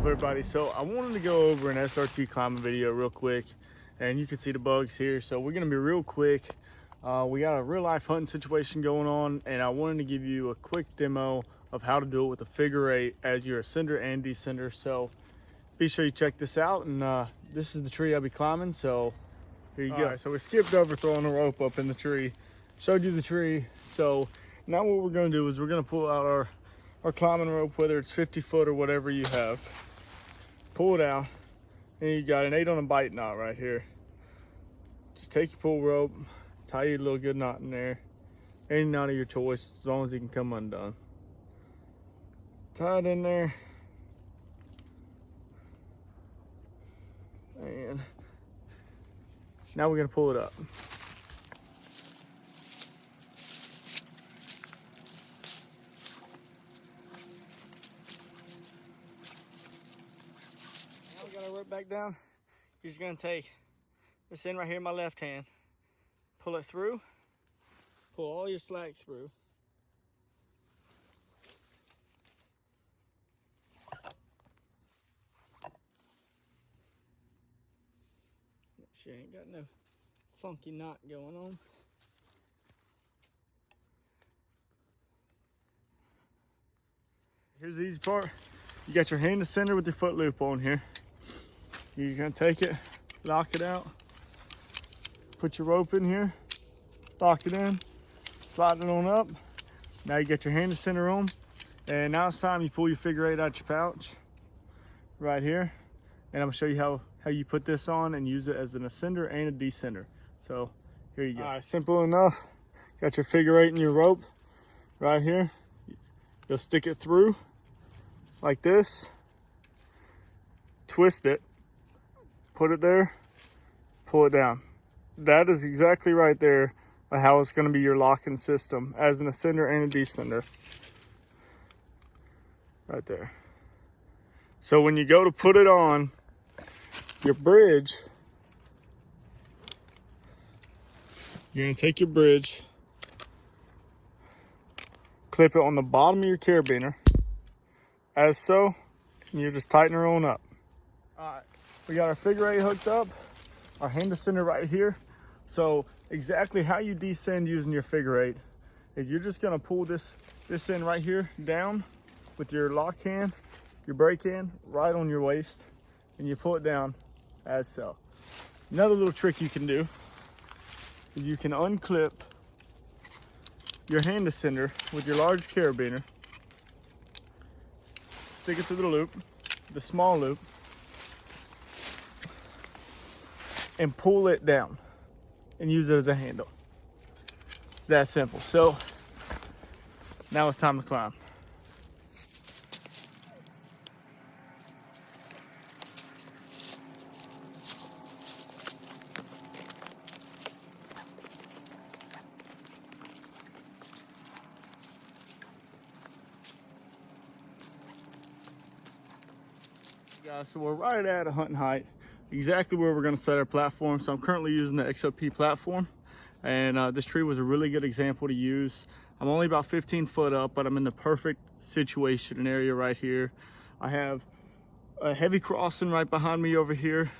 everybody? So I wanted to go over an SRT climbing video real quick, and you can see the bugs here. So we're gonna be real quick. We got a real life hunting situation going on, and I wanted to give you a quick demo of how to do it with a figure eight as your ascender and descender. So be sure you check this out, and this is the tree I'll be climbing, so here you go. Right, so we skipped over throwing a rope up in the tree, showed you the tree. So now what we're gonna do is we're gonna pull out our climbing rope, whether it's 50 foot or whatever you have. Pull it out, and you got an 8 on a bite knot right here. Just take your pull rope, tie your little good knot in there. Any knot of your choice, as long as it can come undone. Tie it in there. And now we're gonna pull it up. Now we got our rope back down. You're just gonna take this end right here in my left hand, pull it through, pull all your slack through. She ain't got no funky knot going on. Here's the easy part. You got your hand to center with your foot loop on here. You're gonna take it, lock it out, put your rope in here, lock it in, slide it on up. Now you got your hand to center on, and now it's time you pull your figure eight out your pouch right here, and I'm gonna show you how you put this on and use it as an ascender and a descender. So here you go. All right, simple enough. Got your figure eight and your rope right here. You'll stick it through like this, twist it, put it there, pull it down. That is exactly right there how it's going to be your locking system as an ascender and a descender. Right there. So when you go to put it on your bridge, you're going to take your bridge, clip it on the bottom of your carabiner, as so, and you just tighten her on up. All right, we got our figure eight hooked up, our hand descender right here. So exactly how you descend using your figure eight is you're just going to pull this end right here down with your lock hand, your brake hand, right on your waist, and you pull it down as so. Another little trick you can do is you can unclip your hand descender with your large carabiner, stick it to the loop, the small loop, and pull it down and use it as a handle. It's that simple. So now it's time to climb. Guys, so we're right at a hunting height, exactly where we're going to set our platform. So I'm currently using the XOP platform, and this tree was a really good example to use. I'm only about 15 foot up, but I'm in the perfect situation and area right here. I have a heavy crossing right behind me over here,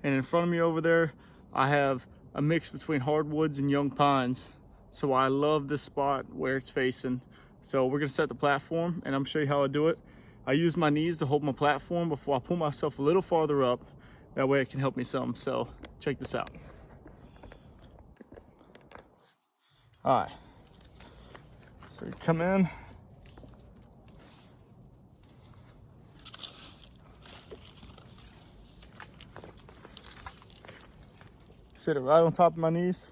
and in front of me over there I have a mix between hardwoods and young pines. So I love this spot where it's facing. So we're going to set the platform, and I'm going to show you how I do it. I use my knees to hold my platform before I pull myself a little farther up. That way it can help me some. So check this out. All right. So you come in. Sit it right on top of my knees.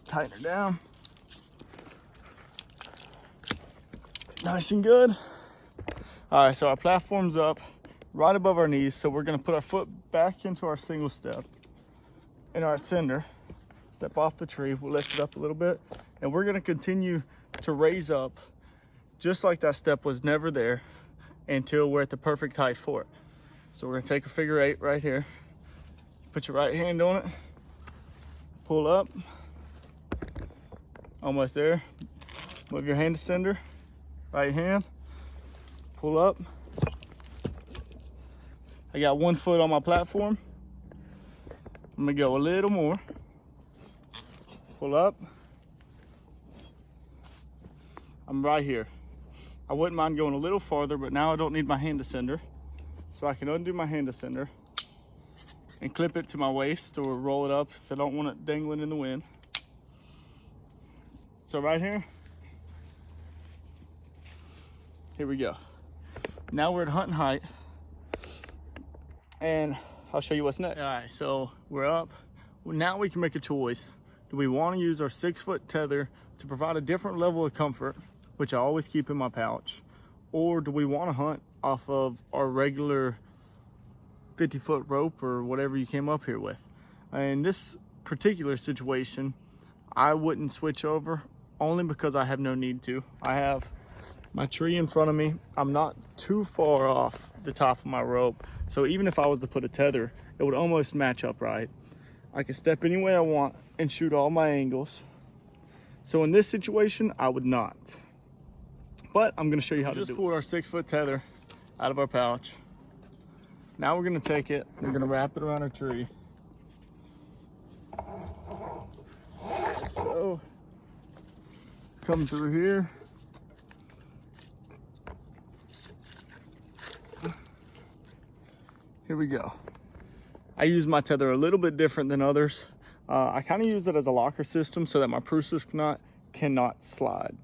Tighten her down. Nice and good. All right, so our platform's up right above our knees. So we're gonna put our foot back into our single step in our ascender. Step off the tree, we'll lift it up a little bit. And we're gonna continue to raise up just like that step was never there until we're at the perfect height for it. So we're gonna take a figure 8 right here, put your right hand on it, pull up, almost there, move your hand to sender, right hand, pull up. I got 1 foot on my platform. I'm gonna go a little more, pull up. I'm right here. I wouldn't mind going a little farther, but now I don't need my hand descender. So I can undo my hand descender and clip it to my waist or roll it up if I don't want it dangling in the wind. So right here we go. Now we're at hunting height, and I'll show you what's next. All right, so we're up. Now we can make a choice. Do we want to use our 6-foot tether to provide a different level of comfort, which I always keep in my pouch, or do we want to hunt off of our regular 50-foot rope or whatever you came up here with? In this particular situation, I wouldn't switch over, only because I have no need to. I have my tree in front of me. I'm not too far off the top of my rope, so even if I was to put a tether, it would almost match up right. I can step any way I want and shoot all my angles. So in this situation, I would not. But I'm gonna show you how to do it. Just pulled our 6-foot tether out of our pouch. Now we're gonna take it, we're gonna wrap it around our tree. So, come through here. Here we go. I use my tether a little bit different than others. I kind of use it as a locker system so that my prusik knot cannot slide.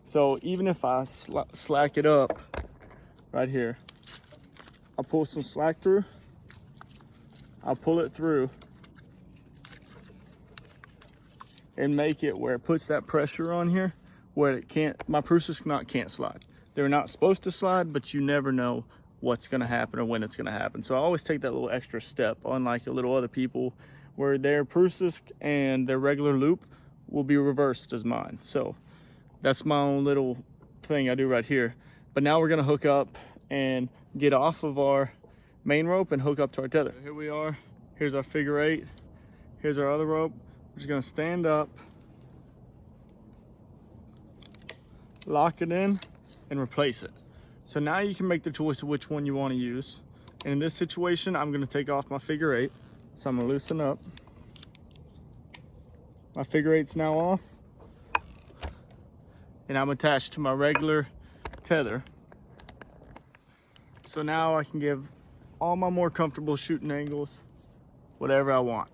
So even if I slack it up right here, I'll pull some slack through, I'll pull it through and make it where it puts that pressure on here where it can't, my prusik knot can't slide. They're not supposed to slide, but you never know what's gonna happen or when it's gonna happen. So I always take that little extra step, unlike a little other people where their prusik and their regular loop will be reversed as mine. So that's my own little thing I do right here. But now we're gonna hook up and get off of our main rope and hook up to our tether. Here we are, here's our figure 8, here's our other rope. We're just gonna stand up, lock it in, and replace it. So now you can make the choice of which one you wanna use. And in this situation, I'm gonna take off my figure 8. So I'm gonna loosen up. My figure 8's now off. And I'm attached to my regular tether. So now I can give all my more comfortable shooting angles, whatever I want.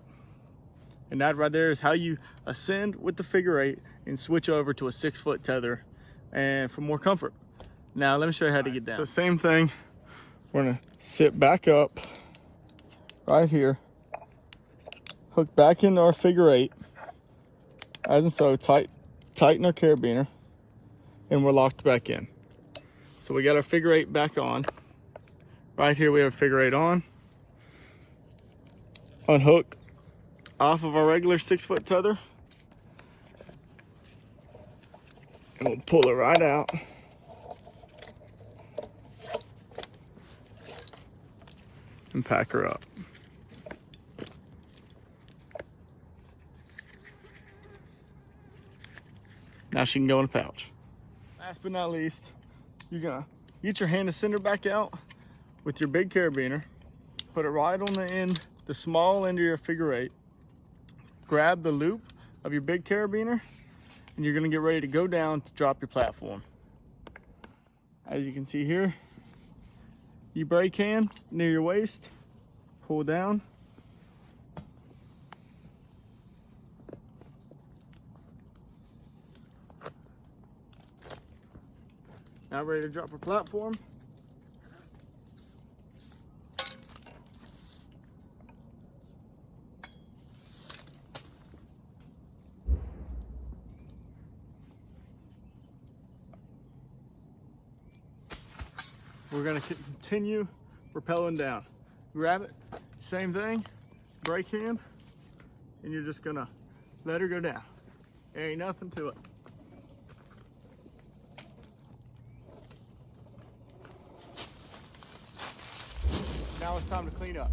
And that right there is how you ascend with the figure 8 and switch over to a 6-foot tether and for more comfort. Now let me show you how to get down. So same thing, we're gonna sit back up right here, hook back into our figure 8, as in so, tighten our carabiner, and we're locked back in. So we got our figure 8 back on. Right here we have a figure 8 on. Unhook off of our regular 6-foot tether. And we'll pull it right out. And pack her up. Now she can go in a pouch. Last but not least, you're gonna get your hand descender back out with your big carabiner, put it right on the end, the small end of your figure 8, grab the loop of your big carabiner, and you're gonna get ready to go down to drop your platform. As you can see here, you brake hand near your waist, pull down. Now ready to drop our platform. We're gonna continue rappelling down. Grab it, same thing, brake hand, and you're just gonna let her go down. There ain't nothing to it. now it's time to clean up.